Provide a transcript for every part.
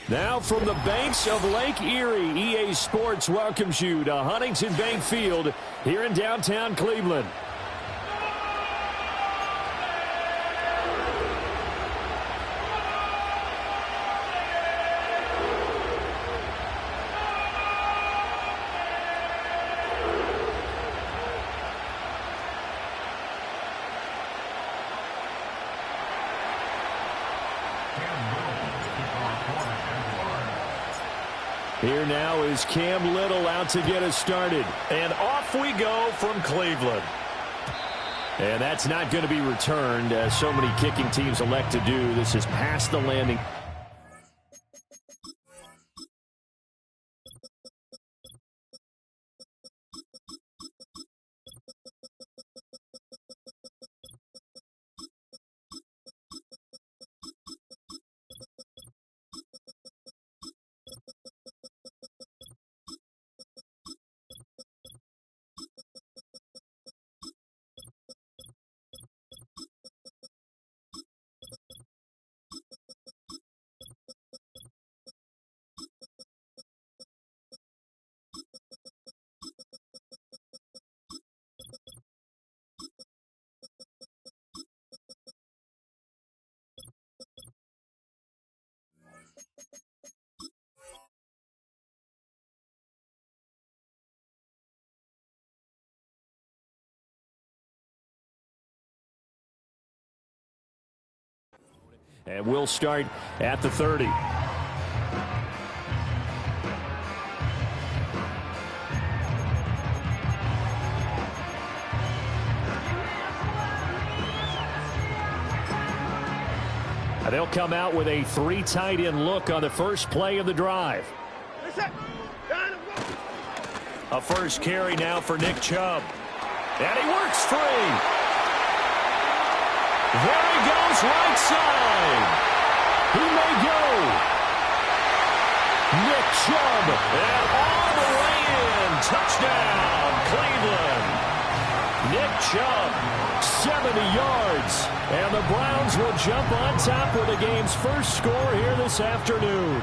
Now from the banks of Lake Erie, EA Sports welcomes you to Huntington Bank Field here in downtown Cleveland. Here now is Cam Little out to get us started. And off we go from Cleveland. And that's not going to be returned, as so many kicking teams elect to do. This is past the landing. And we'll start at the 30. They'll come out with a three tight end look on the first play of the drive. A first carry now for Nick Chubb. And he works free. There he goes, right side. He may go. Nick Chubb, and all the way in. Touchdown, Cleveland. Nick Chubb, 70 yards. And the Browns will jump on top with the game's first score here this afternoon.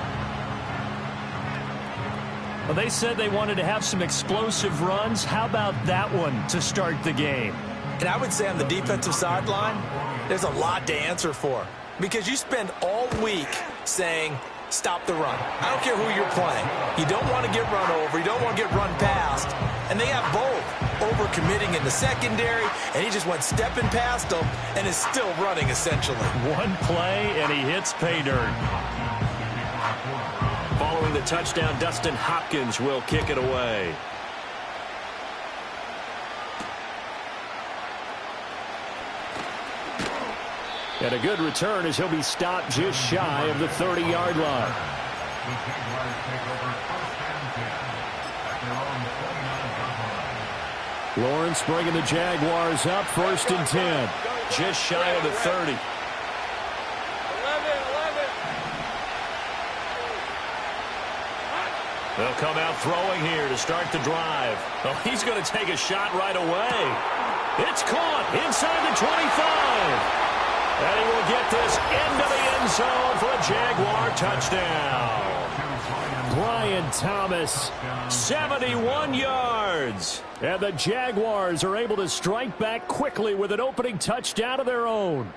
Well, they said they wanted to have some explosive runs. How about that one to start the game? And I would say on the defensive sideline, there's a lot to answer for. Because you spend all week saying, stop the run. I don't care who you're playing. You don't want to get run over. You don't want to get run past. And they have both. Over-committing in the secondary, and he just went stepping past them and is still running, essentially. One play, and he hits pay dirt. Following the touchdown, Dustin Hopkins will kick it away. And a good return as he'll be stopped just shy of the 30-yard line. Lawrence bringing the Jaguars up, 1st and 10. Just shy of the 30. 11. They'll come out throwing here to start the drive. Oh, he's going to take a shot right away. It's caught inside the 25. And he will get this into the end zone for a Jaguar touchdown. Brian Thomas, 71 yards. And the Jaguars are able to strike back quickly with an opening touchdown of their own.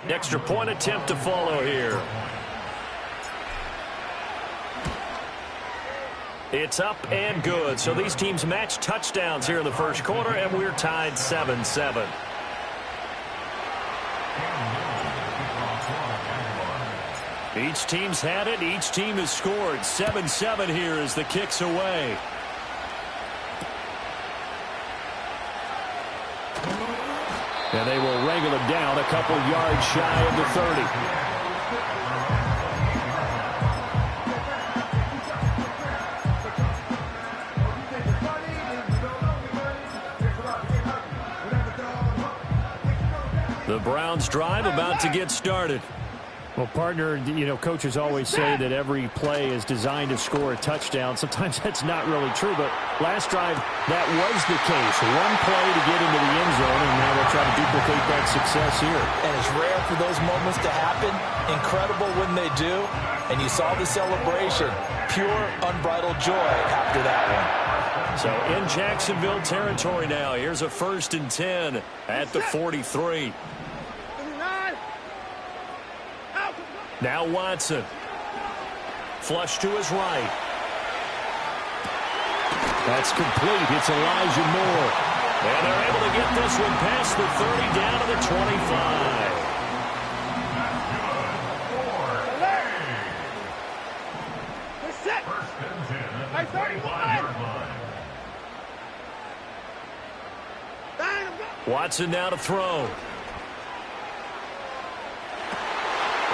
Extra point attempt to follow here. It's up and good. So these teams match touchdowns here in the first quarter, and we're tied 7-7. Each team's had it. Each team has scored. 7-7 here as the kick's away. And they will wrangle him down a couple yards shy of the 30. The Browns drive about to get started. Well, partner, coaches always say that every play is designed to score a touchdown. Sometimes that's not really true, but last drive, that was the case. One play to get into the end zone, and now they'll try to duplicate that success here. And it's rare for those moments to happen. Incredible when they do. And you saw the celebration. Pure, unbridled joy after that one. So in Jacksonville territory now. Here's a 1st and 10 at the 43. Now Watson. Flush to his right. That's complete. It's Elijah Moore. And they're able to get this one past the 30 down to the 25. Watson now to throw.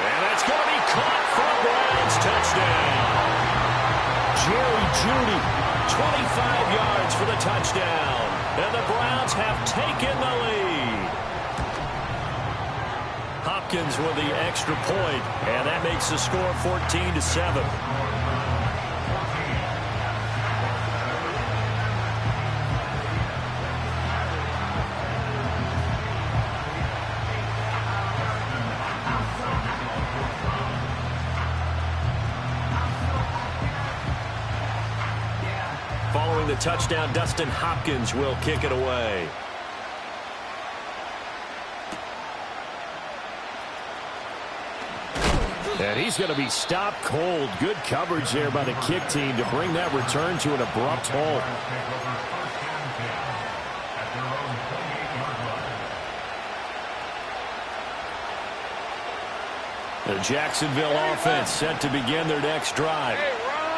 And that's going to be caught for a Browns touchdown. Jerry Jeudy, 25 yards for the touchdown. And the Browns have taken the lead. Hopkins with the extra point, and that makes the score 14-7. Following the touchdown, Dustin Hopkins will kick it away. And he's going to be stopped cold. Good coverage there by the kick team to bring that return to an abrupt halt. The Jacksonville offense set to begin their next drive.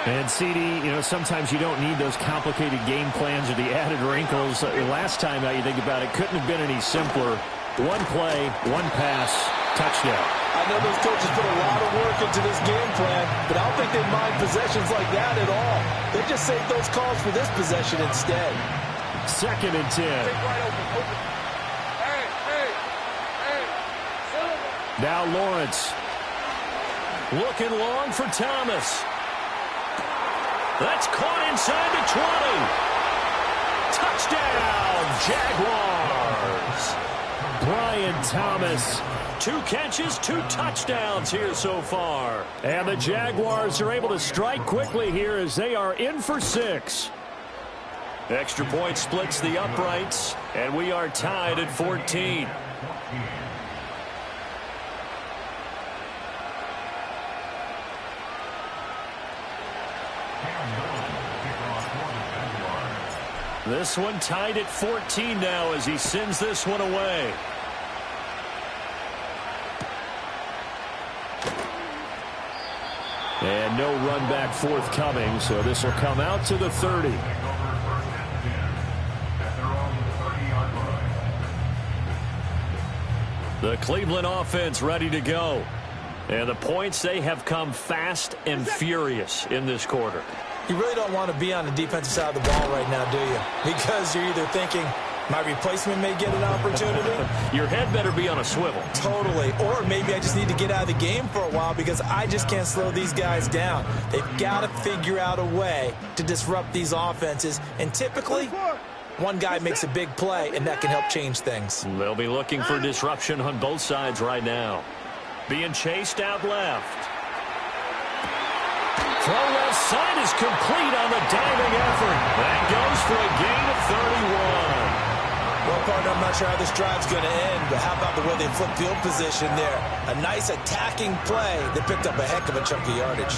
And, CD, sometimes you don't need those complicated game plans or the added wrinkles. Last time, now you think about it, couldn't have been any simpler. One play, one pass, touchdown. I know those coaches put a lot of work into this game plan, but I don't think they mind possessions like that at all. They just save those calls for this possession instead. 2nd and 10. Now Lawrence. Looking long for Thomas. That's caught inside the 20. Touchdown, Jaguars. Brian Thomas. 2 catches, 2 touchdowns here so far. And the Jaguars are able to strike quickly here as they are in for 6. Extra point splits the uprights, and we are tied at 14. This one tied at 14 now as he sends this one away. And no run back forthcoming, so this will come out to the 30. The Cleveland offense ready to go. And the points, they have come fast and furious in this quarter. You really don't want to be on the defensive side of the ball right now, do you? Because you're either thinking, my replacement may get an opportunity. Your head better be on a swivel. Totally. Or maybe I just need to get out of the game for a while because I just can't slow these guys down. They've got to figure out a way to disrupt these offenses. And typically, one guy makes a big play, and that can help change things. They'll be looking for disruption on both sides right now. Being chased out left. Throw left side is complete on the diving effort. That goes for a gain of 31. Well, partner, I'm not sure how this drive's going to end, but how about the way they flip field position there? A nice attacking play that picked up a heck of a chunk of yardage.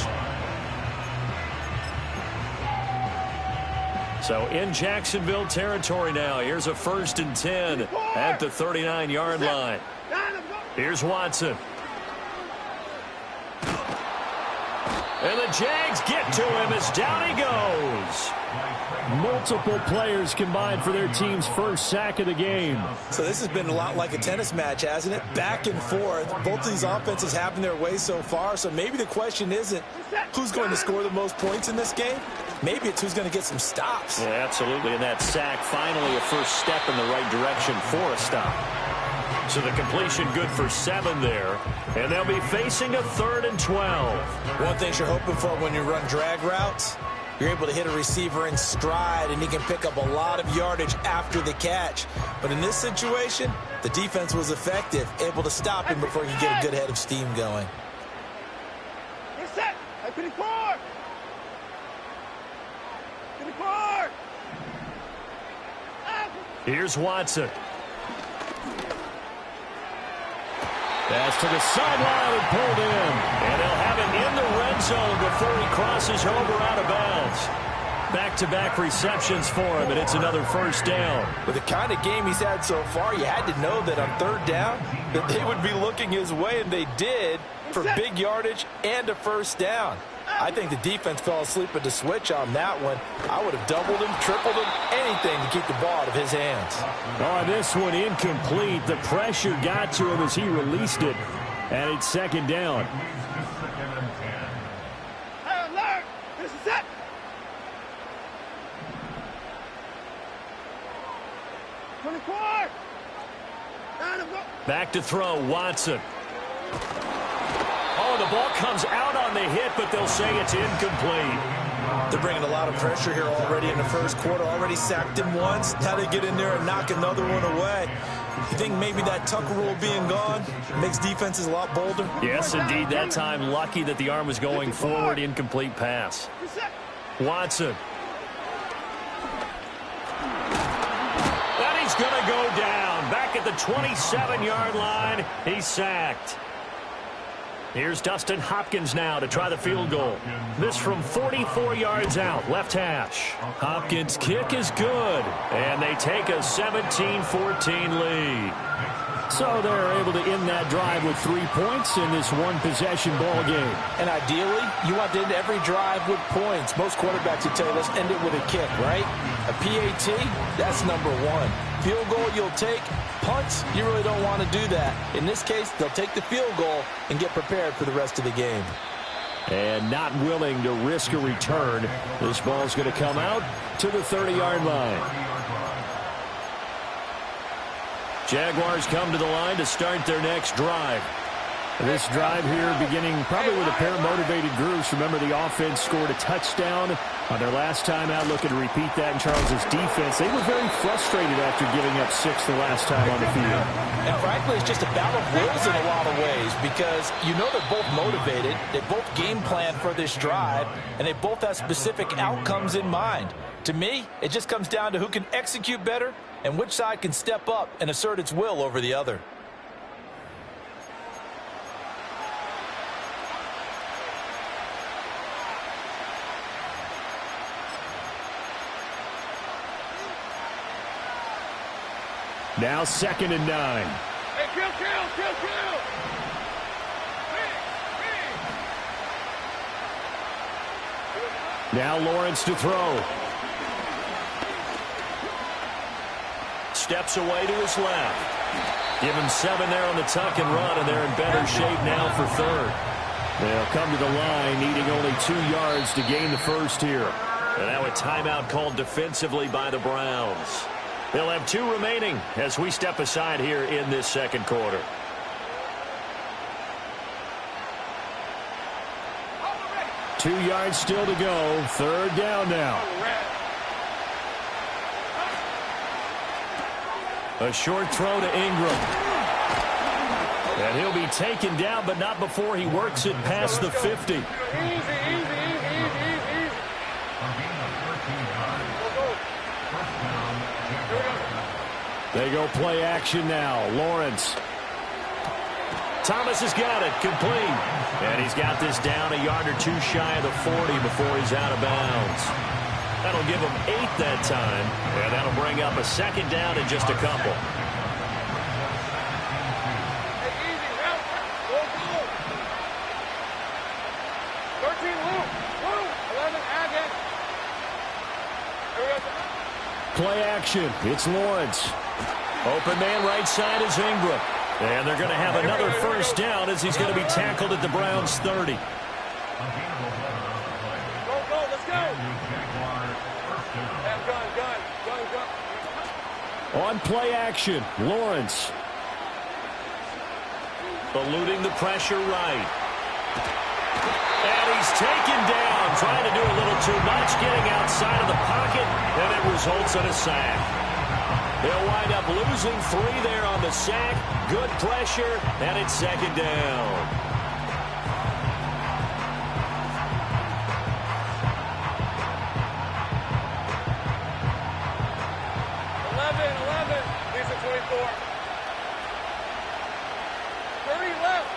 So in Jacksonville territory now. Here's a 1st and 10 at the 39-yard line. Here's Watson. And the Jags get to him as down he goes. Multiple players combined for their team's first sack of the game. So this has been a lot like a tennis match, hasn't it? Back and forth. Both of these offenses having their way so far. So maybe the question isn't who's going to score the most points in this game. Maybe it's who's going to get some stops. Yeah, absolutely. And that sack finally a first step in the right direction for a stop. So the completion good for 7 there. And they'll be facing a 3rd and 12. One thing you're hoping for when you run drag routes, you're able to hit a receiver in stride, and he can pick up a lot of yardage after the catch. But in this situation, the defense was effective, able to stop him before he could get a good head of steam going. Here's Watson. Pass to the sideline and pulled in. And he'll have it in the red zone before he crosses over out of bounds. Back-to-back receptions for him, and it's another first down. With the kind of game he's had so far, you had to know that on 3rd down that they would be looking his way, and they did, for big yardage and a first down. I think the defense fell asleep at the switch on that one. I would have doubled him, tripled him, anything to keep the ball out of his hands. Oh, this one incomplete. The pressure got to him as he released it, and it's 2nd down. Back to throw, Watson. Oh, the ball comes out on the hit, but they'll say it's incomplete. They're bringing a lot of pressure here already in the first quarter. Already sacked him once. Now they get in there and knock another one away. You think maybe that Tucker rule being gone makes defenses a lot bolder? Yes, indeed. That time, lucky that the arm was going forward. Incomplete pass. Watson. And he's going to go down. Back at the 27-yard line. He's sacked. Here's Dustin Hopkins now to try the field goal. This from 44 yards out, left hash. Hopkins' kick is good, and they take a 17-14 lead. So they're able to end that drive with 3 points in this one-possession ball game. And ideally, you want to end every drive with points. Most quarterbacks would tell you, let's end it with a kick, right? A PAT, that's number 1. Field goal you'll take. Punts, you really don't want to do that. In this case, they'll take the field goal and get prepared for the rest of the game. And not willing to risk a return. This ball's going to come out to the 30-yard line. Jaguars come to the line to start their next drive. This drive here beginning probably with a pair of motivated groups. Remember, the offense scored a touchdown on their last time out. Looking to repeat that in Charles's defense. They were very frustrated after giving up 6 the last time on the field. And frankly, it's just a battle of wills in a lot of ways because you know they're both motivated. They both game plan for this drive, and they both have specific outcomes in mind. To me, it just comes down to who can execute better and which side can step up and assert its will over the other. Now 2nd and 9. Hey, kill! Now Lawrence to throw. Steps away to his left. Give him 7 there on the tuck and run, and they're in better shape now for 3rd. They'll come to the line, needing only 2 yards to gain the first here. And now a timeout called defensively by the Browns. They'll have 2 remaining as we step aside here in this second quarter. Two yards still to go. 3rd down now. A short throw to Ingram. And he'll be taken down, but not before he works it past the 50. They go play action now. Lawrence. Thomas has got it. Complete. And he's got this down a yard or 2 shy of the 40 before he's out of bounds. That'll give him 8 that time. And that'll bring up a 2nd down in just a couple. Play action. It's Lawrence. Open man right side is Ingram. And they're going to have another first down as he's going to be tackled at the Browns' 30. Go, let's go. On play action, Lawrence. eluding the pressure right. And he's taken down, trying to do a little too much, getting outside of the pocket, and it results in a sack. They'll wind up losing 3 there on the sack. Good pressure, and it's second down. These are 24. 30 left.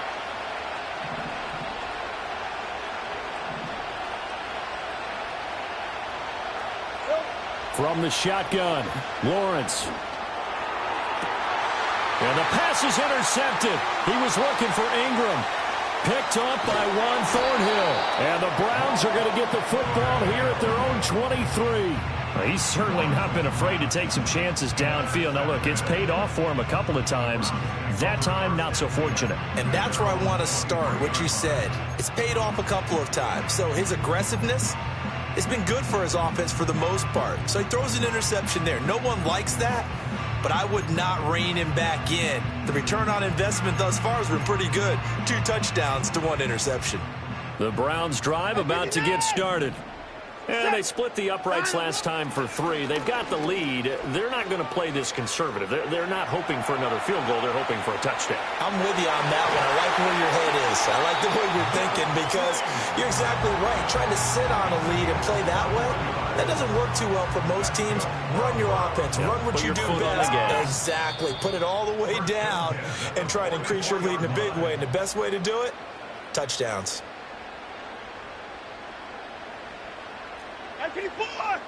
From the shotgun, Lawrence. And the pass is intercepted. He was looking for Ingram. Picked up by Juan Thornhill. And the Browns are going to get the football here at their own 23. Well, he's certainly not been afraid to take some chances downfield. Now, look, it's paid off for him a couple of times. That time, not so fortunate. And that's where I want to start, what you said. It's paid off a couple of times. So his aggressiveness, it's been good for his offense for the most part. So he throws an interception there. No one likes that, but I would not rein him back in. The return on investment thus far has been pretty good. 2 touchdowns to 1 interception. The Browns drive about to get started. And they split the uprights last time for 3. They've got the lead. They're not going to play this conservative. They're not hoping for another field goal. They're hoping for a touchdown. I'm with you on that one. I like where your head is. I like the way you're thinking because you're exactly right. Trying to sit on a lead and play that way, that doesn't work too well for most teams. Run your offense. Run what you do best. Exactly. Put it all the way down and try to increase your lead in a big way. And the best way to do it, touchdowns. 94.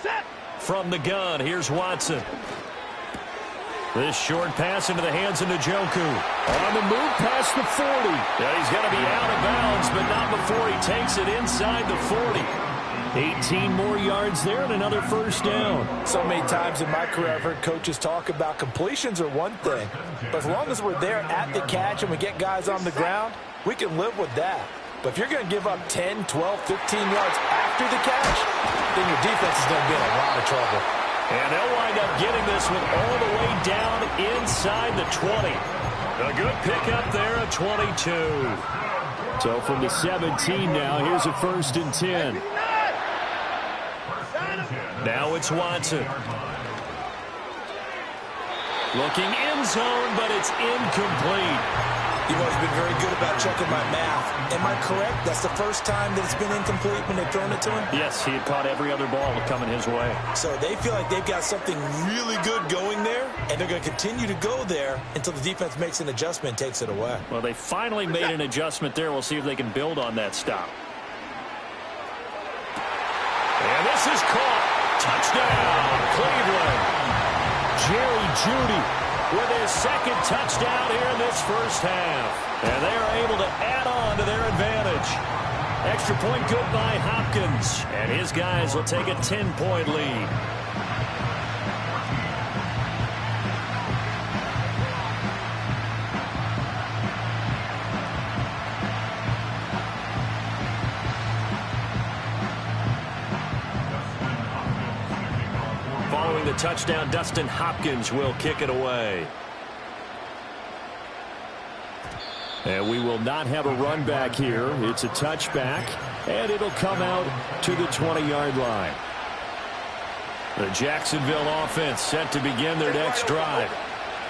Set. From the gun, here's Watson. This short pass into the hands of Njoku. On the move past the 40. Yeah, he's going to be out of bounds, but not before he takes it inside the 40. 18 more yards there and another first down. So many times in my career I've heard coaches talk about completions are one thing, but as long as we're there at the catch and we get guys on the ground, we can live with that. But if you're going to give up 10, 12, 15 yards after the catch, then your defense is going to be in a lot of trouble. And they'll wind up getting this one all the way down inside the 20. A good pickup there at 22. So from the 17 now, here's a 1st and 10. Now it's Watson. Looking end zone, but it's incomplete. You've always been very good about checking my math. Am I correct? That's the first time that it's been incomplete when they've thrown it to him? Yes, he had caught every other ball coming his way. So they feel like they've got something really good going there, and they're going to continue to go there until the defense makes an adjustment and takes it away. Well, they finally made an adjustment there. We'll see if they can build on that stop. And this is caught. Touchdown, Cleveland. Jerry Jeudy with his 2nd touchdown here in this first half. And they are able to add on to their advantage. Extra point good by Hopkins. And his guys will take a 10-point lead. Following the touchdown, Dustin Hopkins will kick it away. And we will not have a run back here. It's a touchback, and it'll come out to the 20-yard line. The Jacksonville offense set to begin their next drive.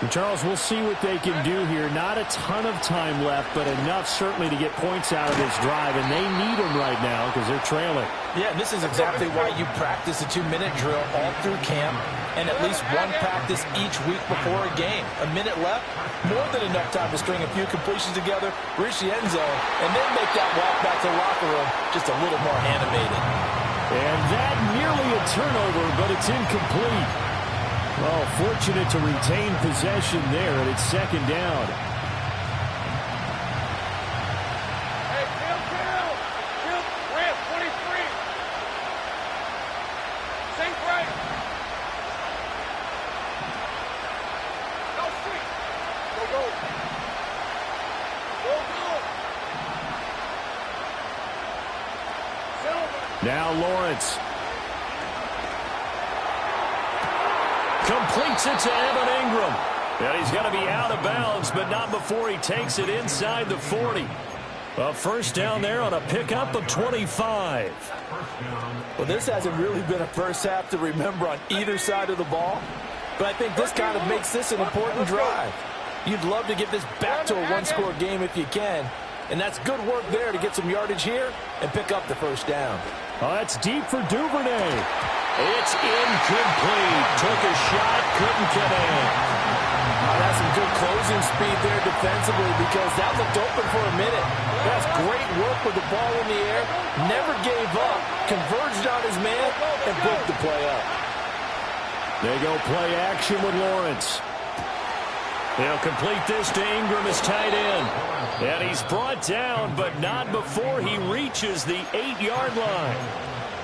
And Charles, we'll see what they can do here. Not a ton of time left, but enough certainly to get points out of this drive, and they need them right now because they're trailing. Yeah, and this is exactly why you practice a 2-minute drill all through camp and at least one practice each week before a game. A minute left, more than enough time to string a few completions together, reach the end zone, and then make that walk back to the locker room just a little more animated. And that nearly a turnover, but it's incomplete. Well, fortunate to retain possession there, and it's 2nd down. Hey, Kill, Ram, 23. Sink right. Go street. Go. Silver. Now Lawrence. Completes it to Evan Ingram. And he's going to be out of bounds, but not before he takes it inside the 40. A first down there on a pickup of 25. Well, this hasn't really been a first half to remember on either side of the ball, but I think this kind of makes this an important drive. You'd love to get this back to a one-score game if you can, and that's good work there to get some yardage here and pick up the first down. Oh, that's deep for Duvernay. It's incomplete. Took a shot, couldn't get in. That's some good closing speed there defensively because that looked open for a minute. That's great work with the ball in the air. Never gave up. Converged on his man and broke the play up. They go play action with Lawrence. They'll complete this to Ingram as tight end. And he's brought down, but not before he reaches the 8-yard line.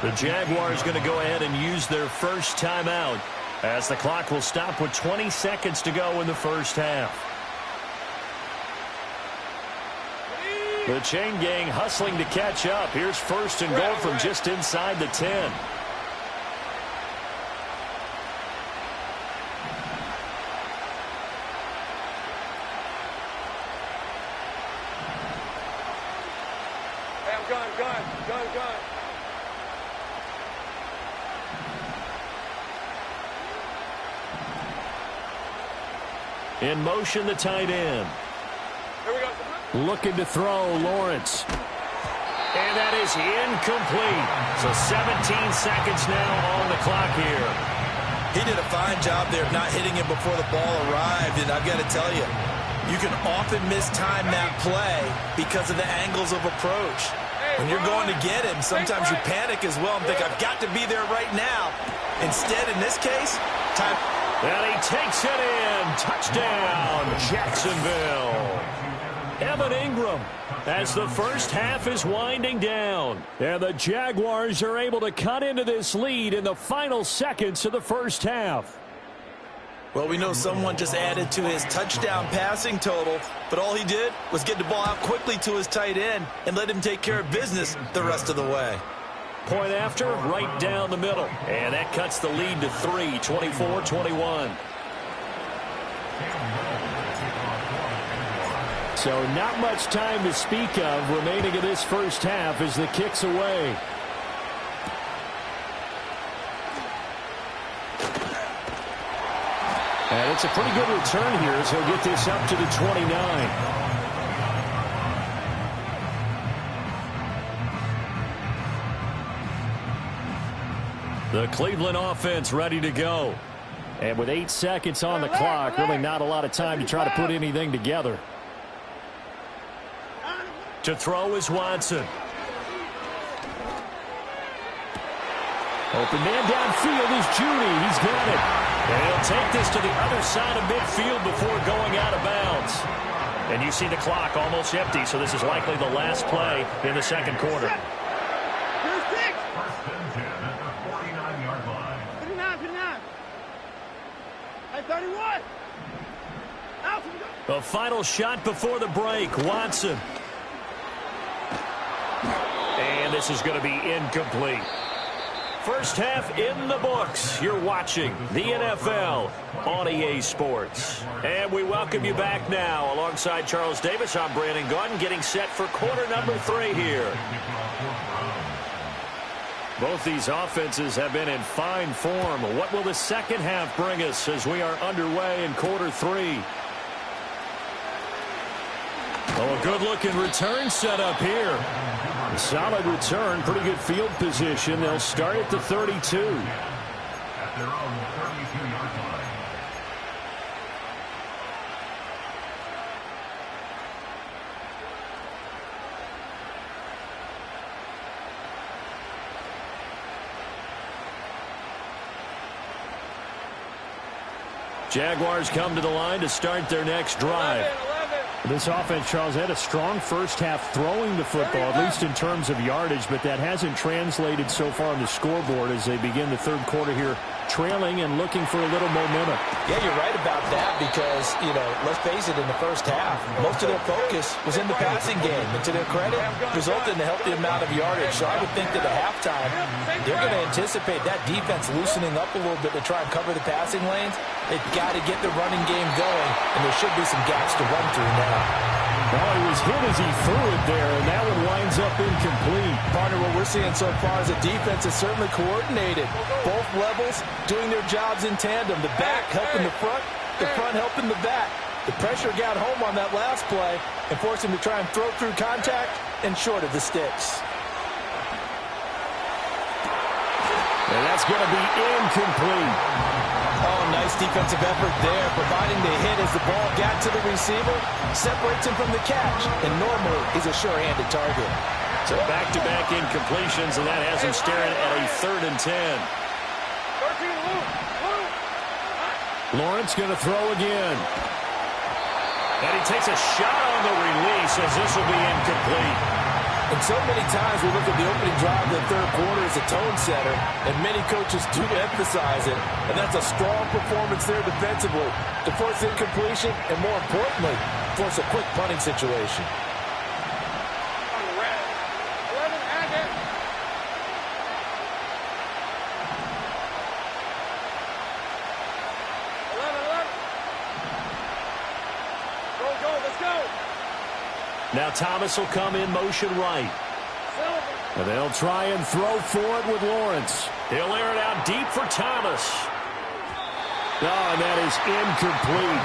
The Jaguars going to go ahead and use their first timeout, as the clock will stop with 20 seconds to go in the first half. The chain gang hustling to catch up. Here's first and goal from just inside the 10. Hey, I'm gun. In motion, the tight end. Here we go. Looking to throw, Lawrence. And that is incomplete. So 17 seconds now on the clock here. He did a fine job there of not hitting him before the ball arrived, and I've got to tell you, you can often mistime that play because of the angles of approach. When you're going to get him, sometimes you panic as well and think, I've got to be there right now. Instead, in this case, time... And he takes it in. Touchdown, Jacksonville. Evan Ingram as the first half is winding down. And the Jaguars are able to cut into this lead in the final seconds of the first half. Well, we know someone just added to his touchdown passing total, but all he did was get the ball out quickly to his tight end and let him take care of business the rest of the way. Point after, right down the middle. And that cuts the lead to 3, 24-21. So not much time to speak of remaining in this first half as the kick's away. And it's a pretty good return here as he'll get this up to the 29. The Cleveland offense ready to go. And with 8 seconds on the clock, really not a lot of time to try to put anything together. To throw is Watson. Open man downfield is Judy. He's got it. And he'll take this to the other side of midfield before going out of bounds. And you see the clock almost empty, so this is likely the last play in the second quarter. The final shot before the break, Watson. And this is going to be incomplete. First half in the books. You're watching the NFL on EA Sports. And we welcome you back now. Alongside Charles Davis, I'm Brandon Gaudin, getting set for quarter number 3 here. Both these offenses have been in fine form. What will the second half bring us as we are underway in quarter 3? Oh, a good-looking return set up here. A solid return, pretty good field position. They'll start at the 32. At their own 32-yard line. Jaguars come to the line to start their next drive. This offense, Charles, had a strong first half throwing the football, at least in terms of yardage, but that hasn't translated so far on the scoreboard as they begin the third quarter here trailing and looking for a little momentum. Yeah, you're right about that because, let's face it, in the first half, most of their focus was in the passing game. And to their credit, resulted in a healthy amount of yardage. So I would think that at halftime, they're going to anticipate that defense loosening up a little bit to try and cover the passing lanes. They've got to get the running game going, and there should be some gaps to run through now. Well, he was hit as he threw it there, and that one winds up incomplete. Partner, what we're seeing so far is the defense is certainly coordinated. Both levels doing their jobs in tandem. The back helping the front helping the back. The pressure got home on that last play and forced him to try and throw through contact and short of the sticks. And that's going to be incomplete. Oh, nice defensive effort there, providing the hit as the ball got to the receiver, separates him from the catch, and normally he's a sure-handed target. So back-to-back incompletions, and that has him staring at a 3rd and 10. Lawrence going to throw again. And he takes a shot on the release as this will be incomplete. And so many times we look at the opening drive of the third quarter as a tone setter, and many coaches do emphasize it. And that's a strong performance there defensively to force incompletion and, more importantly, force a quick punting situation. Now Thomas will come in motion right. And they'll try and throw for it with Lawrence. He'll air it out deep for Thomas. Oh, and that is incomplete.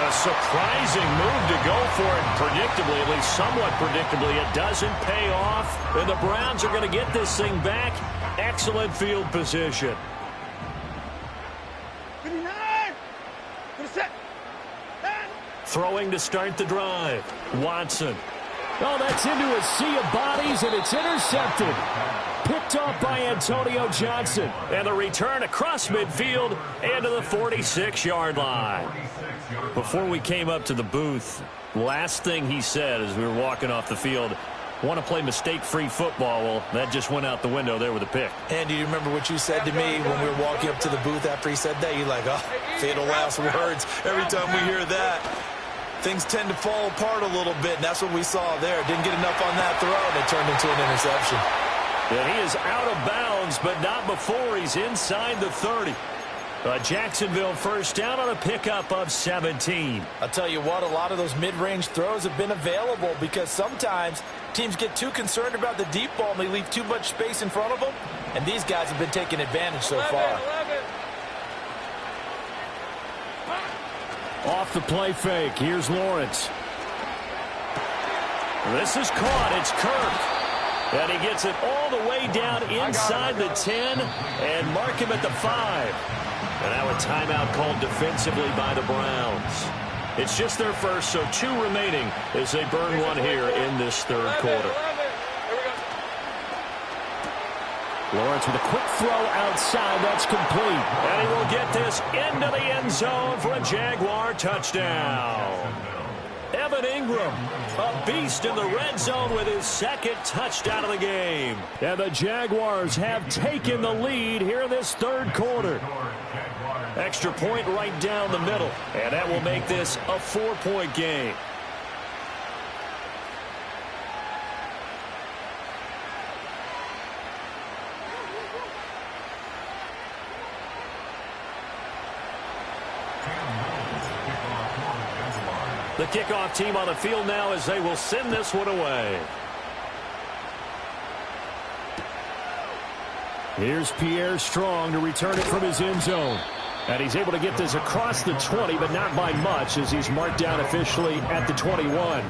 A surprising move to go for it predictably, at least somewhat predictably. It doesn't pay off, and the Browns are going to get this thing back. Excellent field position. Throwing to start the drive. Watson. Oh, that's into a sea of bodies, and it's intercepted. Picked off by Antonio Johnson. And the return across midfield and to the 46-yard line. Before we came up to the booth, last thing he said as we were walking off the field, want to play mistake-free football. Well, that just went out the window there with a pick. And do you remember what you said to me when we were walking up to the booth after he said that? You're like, oh, fatal last words. Every time we hear that, things tend to fall apart a little bit, and that's what we saw there. Didn't get enough on that throw, and it turned into an interception. And he is out of bounds, but not before he's inside the 30. A Jacksonville first down on a pickup of 17. I'll tell you what, a lot of those mid-range throws have been available because sometimes teams get too concerned about the deep ball and they leave too much space in front of them, and these guys have been taking advantage so far. Off the play fake. Here's Lawrence. This is caught. It's Kirk. And he gets it all the way down inside the 10 and mark him at the 5. And now a timeout called defensively by the Browns. It's just their first, so 2 remaining as they burn one here in this third quarter. Lawrence with a quick throw outside. That's complete. And he will get this into the end zone for a Jaguar touchdown. Evan Ingram, a beast in the red zone with his 2nd touchdown of the game. And the Jaguars have taken the lead here in this third quarter. Extra point right down the middle. And that will make this a 4-point game. The kickoff team on the field now as they will send this one away. Here's Pierre Strong to return it from his end zone. And he's able to get this across the 20, but not by much as he's marked down officially at the 21.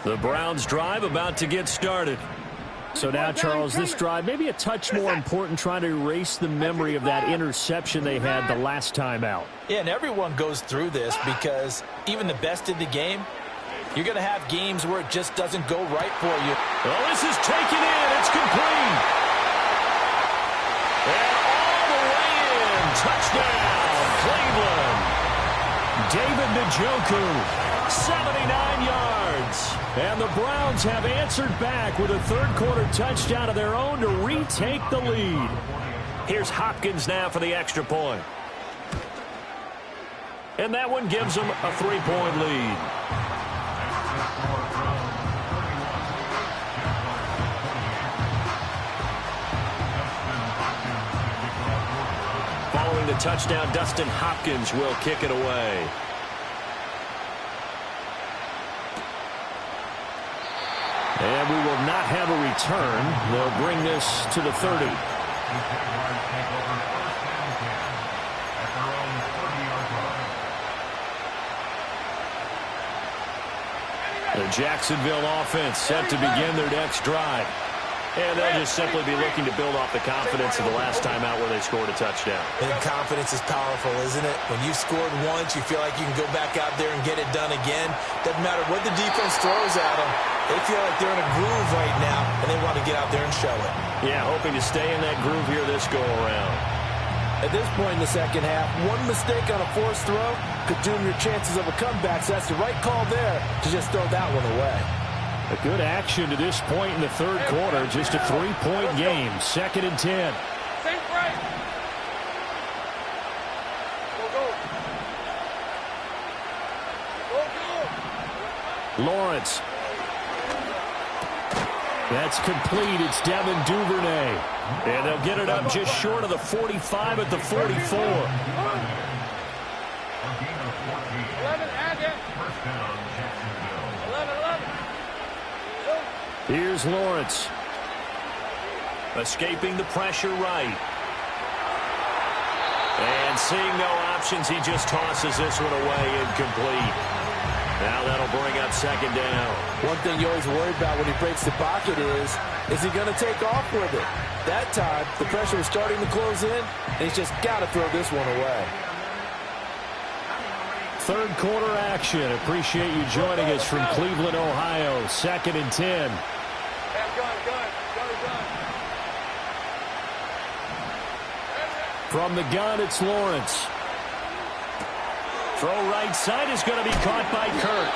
The Browns drive about to get started. So now, Charles, this drive maybe a touch more important, trying to erase the memory of that interception they had the last time out. Yeah, and everyone goes through this because even the best in the game, you're going to have games where it just doesn't go right for you. Well, this is taken in. It's complete. And all the way in. Touchdown, Cleveland. David Njoku 79 yards. And the Browns have answered back with a third-quarter touchdown of their own to retake the lead. Here's Hopkins now for the extra point. And that one gives them a 3-point lead. Following the touchdown, Dustin Hopkins will kick it away. And we will not have a return. They'll bring this to the 30. The Jacksonville offense set to begin their next drive. And they'll just simply be looking to build off the confidence of the last time out where they scored a touchdown. And confidence is powerful, isn't it? When you've scored once, you feel like you can go back out there and get it done again. Doesn't matter what the defense throws at them. They feel like they're in a groove right now, and they want to get out there and show it. Yeah, hoping to stay in that groove here this go-around. At this point in the second half, one mistake on a forced throw could doom your chances of a comeback, so that's the right call there to just throw that one away. A good action to this point in the third quarter. Just a 3-point game. 2nd and 10. Lawrence. That's complete. It's Devin Duvernay. And they'll get it up just short of the 45 at the 44. 11. Here's Lawrence. Escaping the pressure right. And seeing no options, he just tosses this one away incomplete. Now that'll bring up 2nd down. One thing you always worry about when he breaks the pocket is he going to take off with it? That time, the pressure was starting to close in, and he's just got to throw this one away. Third quarter action. Appreciate you joining us from Cleveland, Ohio. 2nd and 10. From the gun, it's Lawrence. Throw right side is going to be caught by Kirk.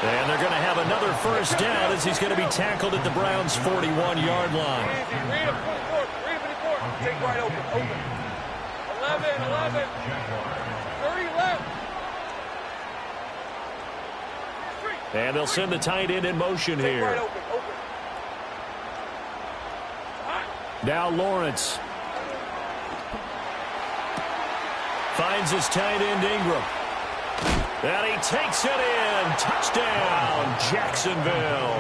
And they're going to have another first down as he's going to be tackled at the Browns' 41-yard line. Read him, take right open. 11. 30 left. And they'll send the tight end in motion here. Right open. Now Lawrence. Finds his tight end Ingram. And he takes it in. Touchdown, Jacksonville.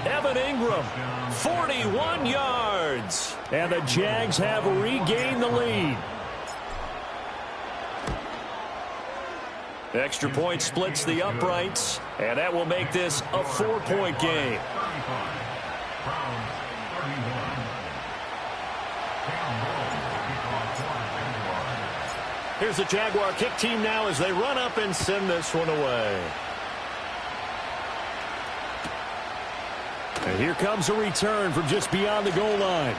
Evan Ingram, 41 yards. And the Jags have regained the lead. Extra point splits the uprights. And that will make this a 4-point game. Here's the Jaguar kick team now as they run up and send this one away. And here comes a return from just beyond the goal line.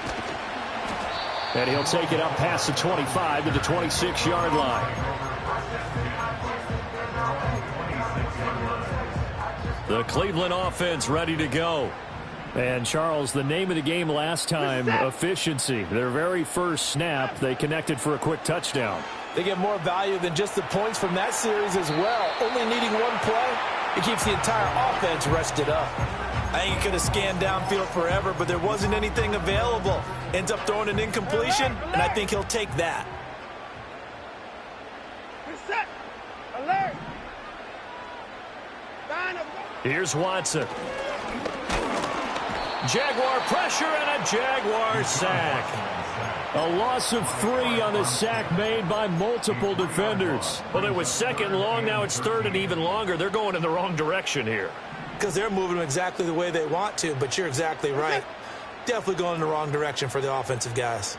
And he'll take it up past the 25 to the 26-yard line. The Cleveland offense ready to go. And, Charles, the name of the game last time, efficiency. Their very first snap, they connected for a quick touchdown. They get more value than just the points from that series as well. Only needing one play, it keeps the entire offense rested up. I think he could have scanned downfield forever, but there wasn't anything available. Ends up throwing an incompletion, and I think he'll take that. Set. Alert. Here's Watson. Jaguar pressure and a Jaguar sack. A loss of 3 on the sack made by multiple defenders. Well, it was 2nd long. Now it's 3rd and even longer. They're going in the wrong direction here. Because they're moving them exactly the way they want to, but you're exactly right. Definitely going in the wrong direction for the offensive guys.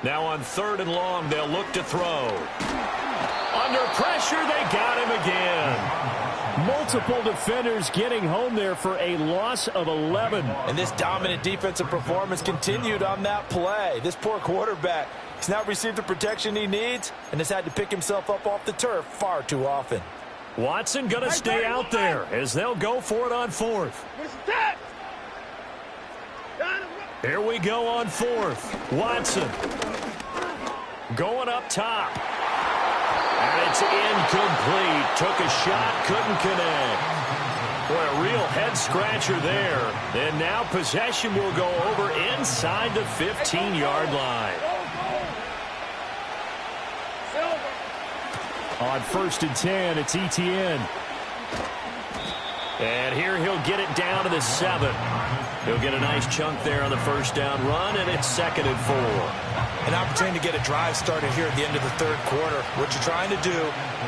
Now on 3rd and long, they'll look to throw. Under pressure, they got him again. Multiple defenders getting home there for a loss of 11. And this dominant defensive performance continued on that play. This poor quarterback has not received the protection he needs and has had to pick himself up off the turf far too often. Watson going to stay out there as they'll go for it on fourth. Here we go on fourth. Watson going up top. And it's incomplete. Took a shot, couldn't connect. Boy, a real head-scratcher there. And now possession will go over inside the 15-yard line. On 1st and 10, it's Etienne. And here he'll get it down to the 7. He'll get a nice chunk there on the first down run, and it's 2nd and 4. An opportunity to get a drive started here at the end of the third quarter. What you're trying to do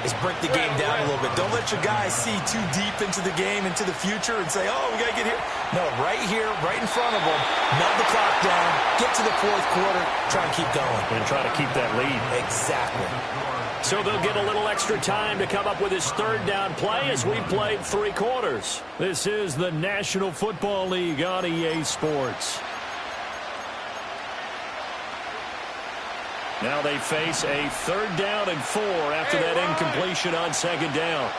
is break the game down a little bit. Don't let your guys see too deep into the game, into the future, and say, oh, we got to get here. No, right here, right in front of them, nub the clock down, get to the fourth quarter, try and keep going. And try to keep that lead. Exactly. So they'll get a little extra time to come up with his third down play as we played 3 quarters. This is the National Football League on EA Sports. Now they face a 3rd down and 4 after that incompletion on 2nd down.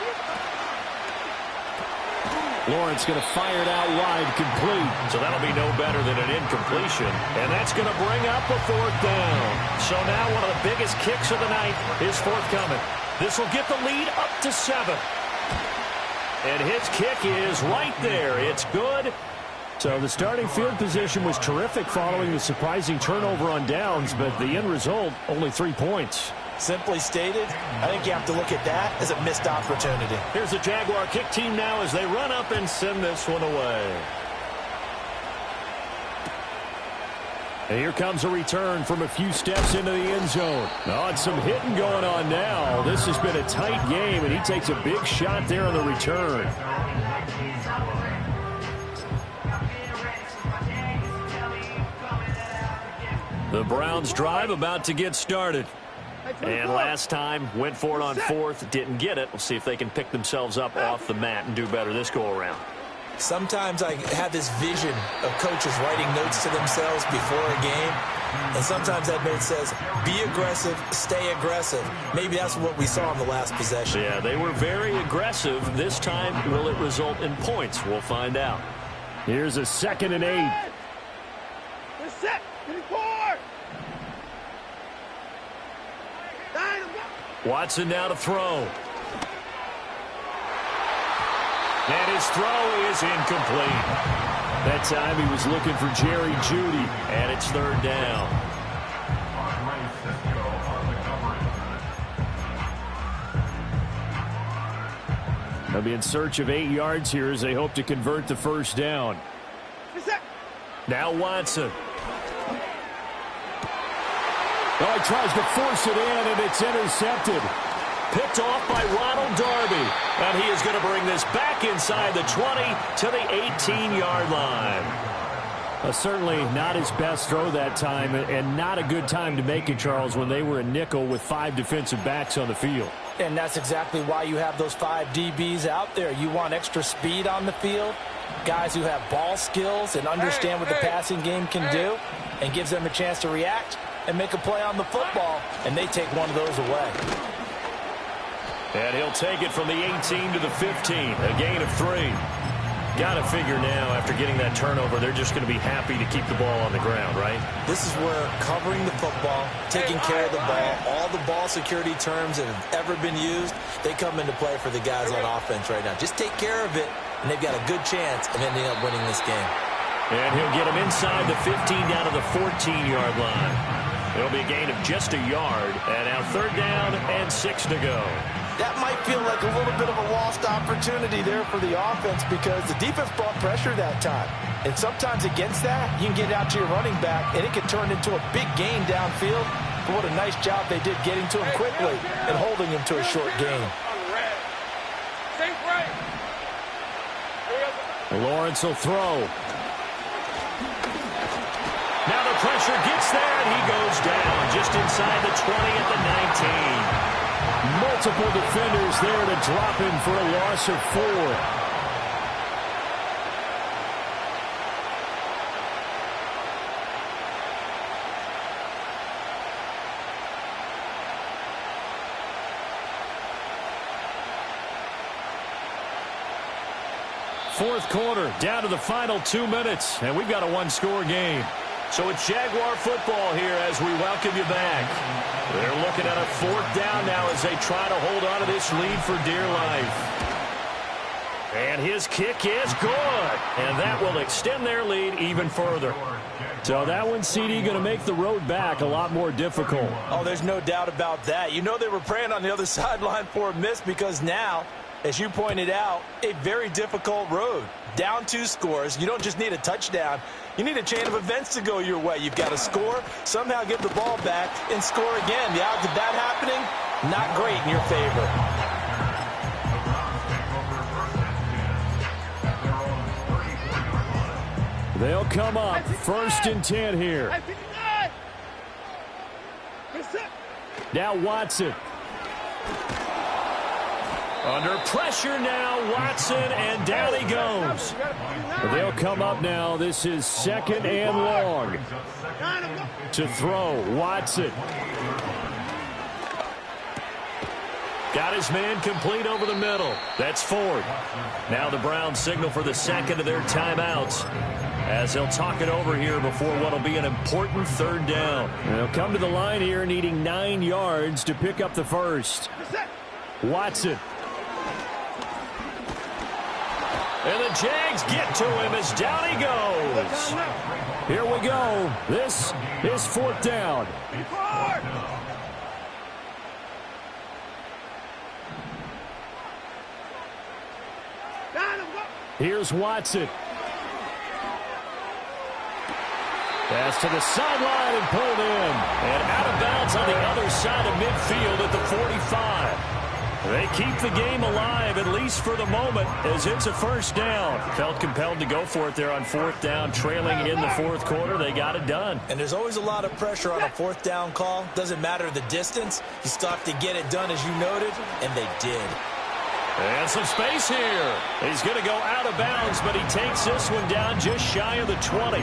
Lawrence going to fire it out wide, complete. So that'll be no better than an incompletion. And that's going to bring up a 4th down. So now one of the biggest kicks of the night is forthcoming. This will get the lead up to 7. And his kick is right there. It's good. So the starting field position was terrific following the surprising turnover on downs, but the end result, only 3 points. Simply stated, I think you have to look at that as a missed opportunity. Here's the Jaguar kick team now as they run up and send this one away. And here comes a return from a few steps into the end zone. Oh, and some hitting going on now. This has been a tight game, and he takes a big shot there on the return. The Browns drive about to get started. And last time, went for it on 4th, didn't get it. We'll see if they can pick themselves up off the mat and do better this go-around. Sometimes I have this vision of coaches writing notes to themselves before a game, and sometimes that note says, be aggressive, stay aggressive. Maybe that's what we saw in the last possession. Yeah, they were very aggressive. This time, will it result in points? We'll find out. Here's a 2nd and 8. We're set. 24. Watson now to throw. And his throw is incomplete. That time he was looking for Jerry Jeudy. And it's 3rd down. They'll be in search of 8 yards here as they hope to convert the first down. Now Watson. Oh, he tries to force it in, and it's intercepted. Picked off by Ronald Darby. And he is going to bring this back inside the 20 to the 18-yard line. Certainly not his best throw that time, and not a good time to make it, Charles, when they were in nickel with 5 defensive backs on the field. And that's exactly why you have those 5 DBs out there. You want extra speed on the field, guys who have ball skills and understand what the passing game can do, and gives them a chance to react and make a play on the football, and they take one of those away. And he'll take it from the 18 to the 15, a gain of 3. Got to figure now, after getting that turnover, they're just going to be happy to keep the ball on the ground, right? This is where covering the football, taking care of the ball, all the ball security terms that have ever been used, they come into play for the guys on offense right now. Just take care of it, and they've got a good chance of ending up winning this game. And he'll get him inside the 15 down to the 14-yard line. It'll be a gain of just a yard. And now 3rd down and 6 to go. That might feel like a little bit of a lost opportunity there for the offense because the defense brought pressure that time. And sometimes against that, you can get out to your running back, and it can turn into a big gain downfield. But what a nice job they did getting to him quickly and holding him to a short gain. Lawrence will throw. Now the pressure gets there, and he goes down just inside the 20 at the 19. Multiple defenders there to drop him for a loss of 4. fourth quarter, down to the final 2 minutes, and we've got a one-score game. So it's Jaguar football here as we welcome you back. They're looking at a fourth down now as they try to hold on to this lead for dear life. And his kick is good. And that will extend their lead even further. So that one, CD, going to make the road back a lot more difficult. Oh, there's no doubt about that. You know they were praying on the other sideline for a miss because now, as you pointed out, a very difficult road. Down 2 scores. You don't just need a touchdown. You need a chain of events to go your way. You've got to score, somehow get the ball back, and score again. The odds of that happening, not great in your favor. They'll come up 1st and 10 here. Now Watson. Under pressure now, Watson, and down he goes. They'll come up now. This is 2nd and long. To throw, Watson. Got his man complete over the middle. That's 4th. Now the Browns signal for the second of their timeouts as they'll talk it over here before what will be an important 3rd down. They'll come to the line here needing 9 yards to pick up the first. Watson. And the Jags get to him as down he goes. Here we go. This is 4th down. Here's Watson. Pass to the sideline and pulled in. And out of bounds on the other side of midfield at the 45. They keep the game alive, at least for the moment, as it's a 1st down. Felt compelled to go for it there on 4th down, trailing in the 4th quarter. They got it done. And there's always a lot of pressure on a 4th down call. Doesn't matter the distance. You still have to get it done, as you noted, and they did. And some space here. He's going to go out of bounds, but he takes this one down just shy of the 20.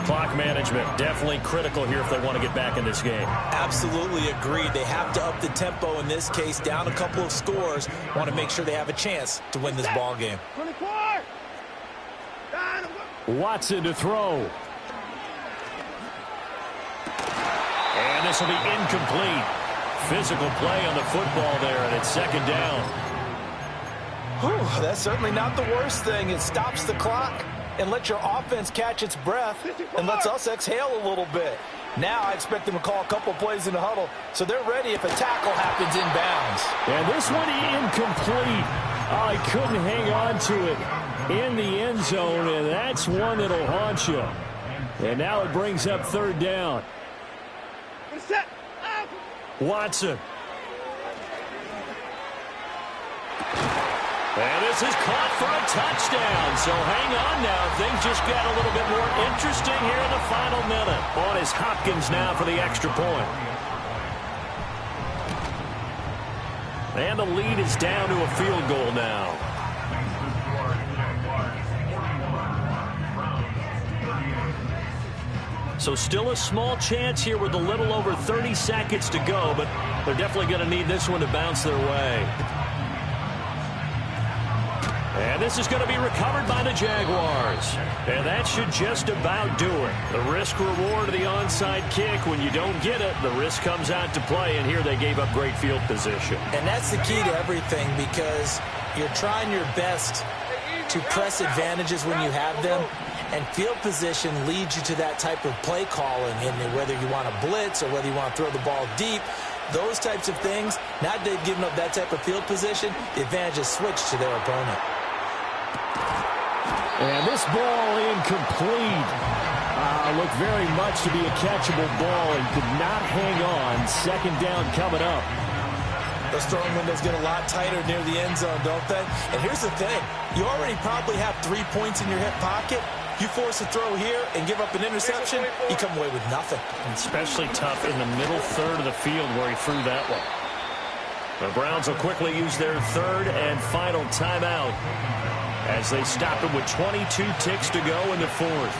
Clock management definitely critical here if they want to get back in this game. Absolutely agreed. They have to up the tempo in this case, down a couple of scores. Want to make sure they have a chance to win this ball game. Watson to throw. And this will be incomplete. Physical play on the football there, and it's 2nd down. Whew, that's certainly not the worst thing. It stops the clock and lets your offense catch its breath and lets us exhale a little bit. Now I expect them to call a couple plays in the huddle so they're ready if a tackle happens inbounds. And this one incomplete. Oh, he couldn't hang on to it in the end zone, and that's one that'll haunt you. And now it brings up 3rd down. Watson. And this is caught for a touchdown. So hang on now. Things just got a little bit more interesting here in the final minute. On is Hopkins now for the extra point. And the lead is down to a field goal now. So still a small chance here with a little over 30 seconds to go, but they're definitely going to need this one to bounce their way. And this is going to be recovered by the Jaguars. And that should just about do it. The risk-reward of the onside kick. When you don't get it, the risk comes out to play. And here they gave up great field position. And that's the key to everything, because you're trying your best to press advantages when you have them. And field position leads you to that type of play calling. And whether you want to blitz or whether you want to throw the ball deep, those types of things, now they've given up that type of field position, the advantage is switched to their opponent. And this ball incomplete. Looked very much to be a catchable ball and could not hang on. 2nd down coming up. Those throwing windows get a lot tighter near the end zone, don't they? And here's the thing. You already probably have 3 points in your hip pocket. You force a throw here and give up an interception, you come away with nothing. Especially tough in the middle third of the field where he threw that one. The Browns will quickly use their 3rd and final timeout as they stop it with 22 ticks to go in the 4th.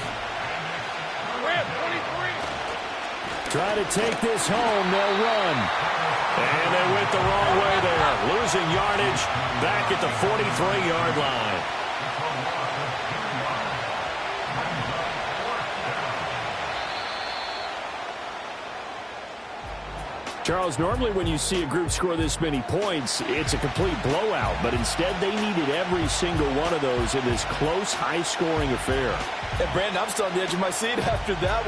Try to take this home. They'll run. And they went the wrong way there. Losing yardage back at the 43-yard line. Charles, normally when you see a group score this many points, it's a complete blowout. But instead, they needed every single one of those in this close, high-scoring affair. And, Brandon, I'm still on the edge of my seat after that.